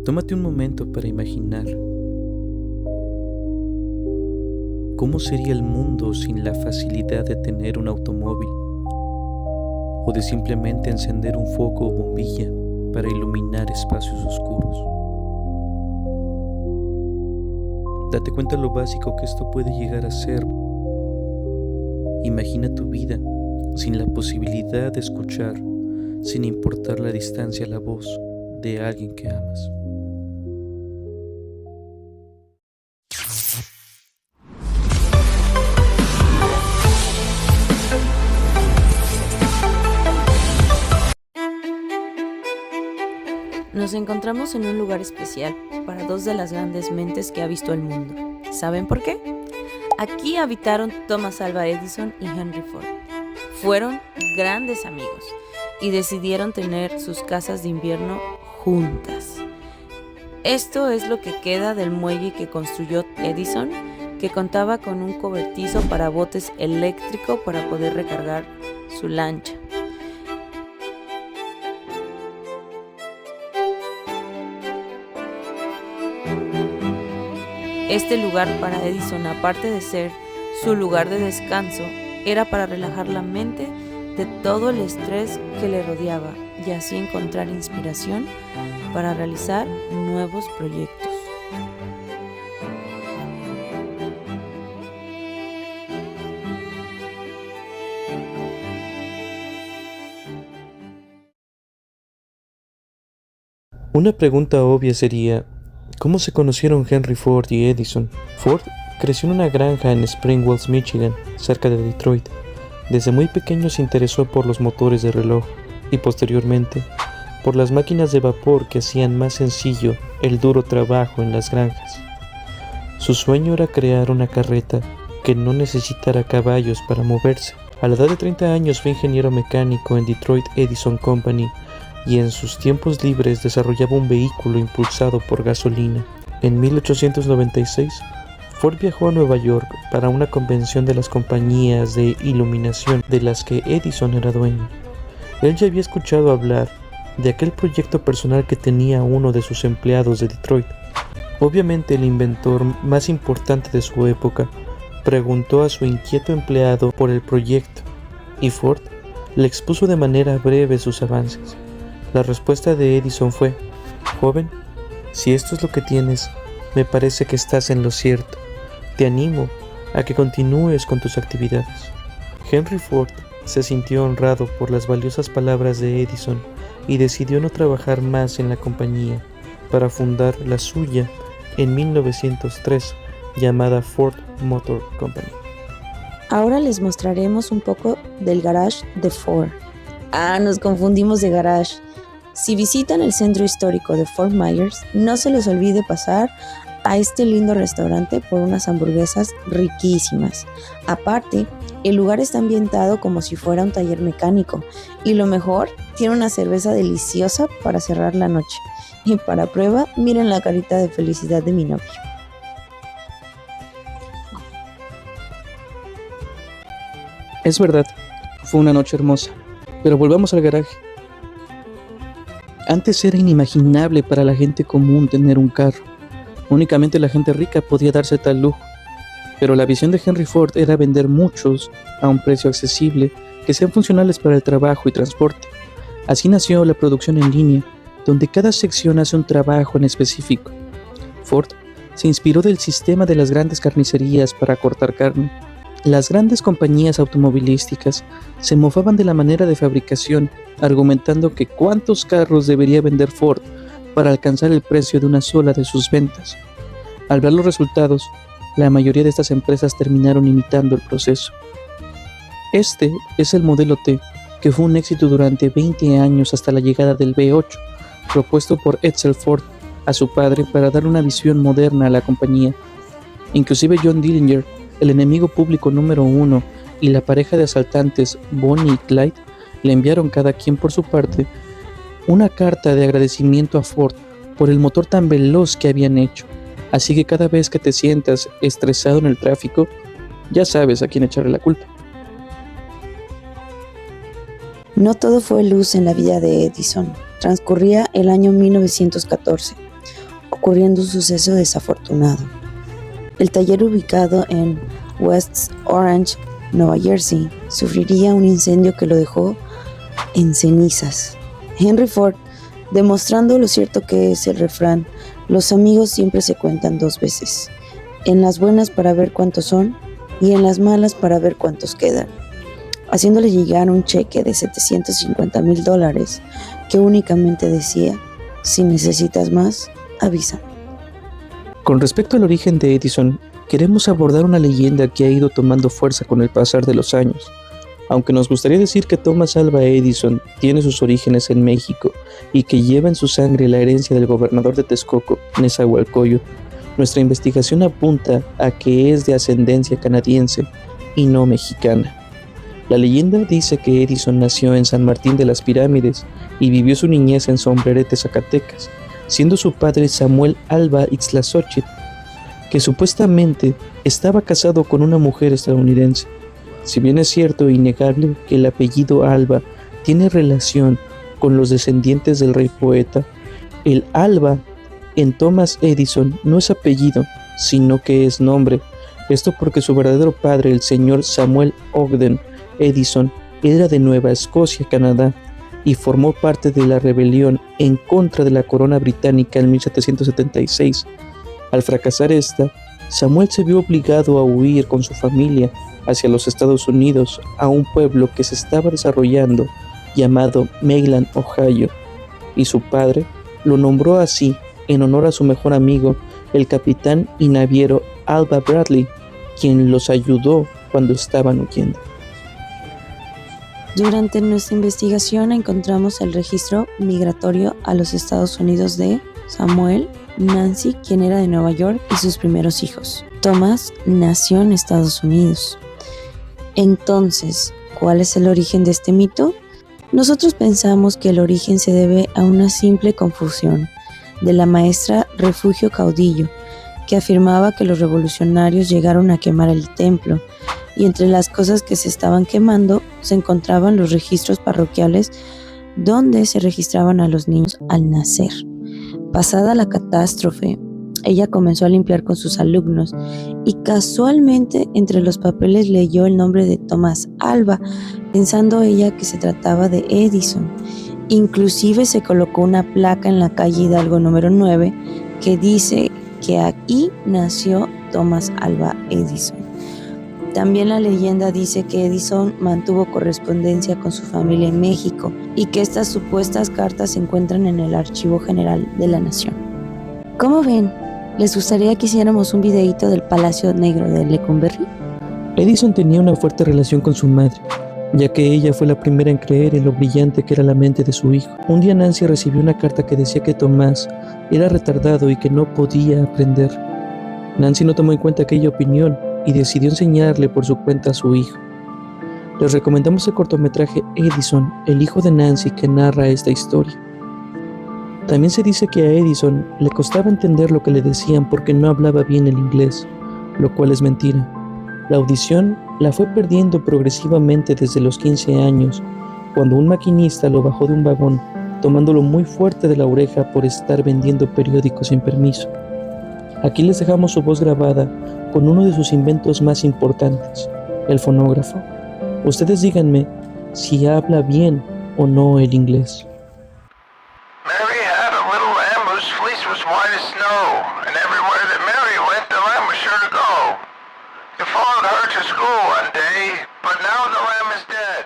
Tómate un momento para imaginar cómo sería el mundo sin la facilidad de tener un automóvil o de simplemente encender un foco o bombilla para iluminar espacios oscuros. Date cuenta lo básico que esto puede llegar a ser. Imagina tu vida sin la posibilidad de escuchar, sin importar la distancia, la voz de alguien que amas. Nos encontramos en un lugar especial para dos de las grandes mentes que ha visto el mundo. ¿Saben por qué? Aquí habitaron Thomas Alva Edison y Henry Ford. Fueron grandes amigos y decidieron tener sus casas de invierno juntas. Esto es lo que queda del muelle que construyó Edison, que contaba con un cobertizo para botes eléctrico para poder recargar su lancha. Este lugar para Edison, aparte de ser su lugar de descanso, era para relajar la mente de todo el estrés que le rodeaba y así encontrar inspiración para realizar nuevos proyectos. Una pregunta obvia sería, ¿cómo se conocieron Henry Ford y Edison? Ford creció en una granja en Spring Wells, Michigan, cerca de Detroit. Desde muy pequeño se interesó por los motores de reloj y posteriormente por las máquinas de vapor que hacían más sencillo el duro trabajo en las granjas. Su sueño era crear una carreta que no necesitara caballos para moverse. A la edad de 30 años fue ingeniero mecánico en Detroit Edison Company y en sus tiempos libres desarrollaba un vehículo impulsado por gasolina. En 1896, Ford viajó a Nueva York para una convención de las compañías de iluminación de las que Edison era dueño. Él ya había escuchado hablar de aquel proyecto personal que tenía uno de sus empleados de Detroit. Obviamente el inventor más importante de su época preguntó a su inquieto empleado por el proyecto y Ford le expuso de manera breve sus avances. La respuesta de Edison fue: joven, si esto es lo que tienes, me parece que estás en lo cierto. Te animo a que continúes con tus actividades. Henry Ford se sintió honrado por las valiosas palabras de Edison y decidió no trabajar más en la compañía para fundar la suya en 1903, llamada Ford Motor Company. Ahora les mostraremos un poco del garage de Ford. Nos confundimos de garage. Si visitan el centro histórico de Fort Myers, no se les olvide pasar a este lindo restaurante por unas hamburguesas riquísimas. Aparte, el lugar está ambientado como si fuera un taller mecánico y lo mejor, tiene una cerveza deliciosa para cerrar la noche. Y para prueba, miren la carita de felicidad de mi novio. Es verdad, fue una noche hermosa, pero volvamos al garaje. Antes era inimaginable para la gente común tener un carro. Únicamente la gente rica podía darse tal lujo. Pero la visión de Henry Ford era vender muchos a un precio accesible que sean funcionales para el trabajo y transporte. Así nació la producción en línea, donde cada sección hace un trabajo en específico. Ford se inspiró del sistema de las grandes carnicerías para cortar carne. Las grandes compañías automovilísticas se mofaban de la manera de fabricación, argumentando que cuántos carros debería vender Ford para alcanzar el precio de una sola de sus ventas. Al ver los resultados, la mayoría de estas empresas terminaron imitando el proceso. Este es el modelo T, que fue un éxito durante 20 años hasta la llegada del V8, propuesto por Edsel Ford a su padre para dar una visión moderna a la compañía. Inclusive John Dillinger, el enemigo público número 1, y la pareja de asaltantes Bonnie y Clyde le enviaron cada quien por su parte una carta de agradecimiento a Ford por el motor tan veloz que habían hecho. Así que cada vez que te sientas estresado en el tráfico, ya sabes a quién echarle la culpa. No todo fue luz en la vida de Edison. Transcurría el año 1914. ocurriendo un suceso desafortunado. El taller ubicado en West Orange, Nueva Jersey, sufriría un incendio que lo dejó en cenizas. Henry Ford, demostrando lo cierto que es el refrán, los amigos siempre se cuentan dos veces, en las buenas para ver cuántos son y en las malas para ver cuántos quedan, haciéndole llegar un cheque de $750,000 que únicamente decía: si necesitas más, avisa. Con respecto al origen de Edison, queremos abordar una leyenda que ha ido tomando fuerza con el pasar de los años. Aunque nos gustaría decir que Thomas Alva Edison tiene sus orígenes en México y que lleva en su sangre la herencia del gobernador de Texcoco, Nezahualcóyotl, nuestra investigación apunta a que es de ascendencia canadiense y no mexicana. La leyenda dice que Edison nació en San Martín de las Pirámides y vivió su niñez en Sombrerete, Zacatecas, siendo su padre Samuel Alva Ixtlazóchitl, que supuestamente estaba casado con una mujer estadounidense. Si bien es cierto e innegable que el apellido Alva tiene relación con los descendientes del rey poeta, el Alva en Thomas Edison no es apellido, sino que es nombre. Esto porque su verdadero padre, el señor Samuel Ogden Edison, era de Nueva Escocia, Canadá, y formó parte de la rebelión en contra de la corona británica en 1776. Al fracasar esta, Samuel se vio obligado a huir con su familia hacia los Estados Unidos, a un pueblo que se estaba desarrollando llamado Mayland, Ohio, y su padre lo nombró así en honor a su mejor amigo, el capitán y naviero Alva Bradley, quien los ayudó cuando estaban huyendo. Durante nuestra investigación encontramos el registro migratorio a los Estados Unidos de Samuel, Nancy, quien era de Nueva York, y sus primeros hijos. Thomas nació en Estados Unidos. Entonces, ¿cuál es el origen de este mito? Nosotros pensamos que el origen se debe a una simple confusión de la maestra Refugio Caudillo, que afirmaba que los revolucionarios llegaron a quemar el templo, y entre las cosas que se estaban quemando se encontraban los registros parroquiales donde se registraban a los niños al nacer. Pasada la catástrofe, ella comenzó a limpiar con sus alumnos y casualmente entre los papeles leyó el nombre de Thomas Alva, pensando ella que se trataba de Edison. Inclusive se colocó una placa en la calle Hidalgo número 9 que dice que aquí nació Thomas Alva Edison. También la leyenda dice que Edison mantuvo correspondencia con su familia en México y que estas supuestas cartas se encuentran en el Archivo General de la Nación. ¿Cómo ven? ¿Les gustaría que hiciéramos un videíto del Palacio Negro de Lecumberri? Edison tenía una fuerte relación con su madre, ya que ella fue la primera en creer en lo brillante que era la mente de su hijo. Un día Nancy recibió una carta que decía que Tomás era retardado y que no podía aprender. Nancy no tomó en cuenta aquella opinión y decidió enseñarle por su cuenta a su hijo. Les recomendamos el cortometraje Edison, el hijo de Nancy, que narra esta historia. También se dice que a Edison le costaba entender lo que le decían porque no hablaba bien el inglés, lo cual es mentira. La audición la fue perdiendo progresivamente desde los 15 años, cuando un maquinista lo bajó de un vagón, tomándolo muy fuerte de la oreja por estar vendiendo periódicos sin permiso. Aquí les dejamos su voz grabada con uno de sus inventos más importantes, el fonógrafo. Ustedes díganme si habla bien o no el inglés. Mary had a little lamb whose fleece was white as snow, and everywhere that Mary went, the lamb was sure to go. It followed her to school one day, but now the lamb is dead.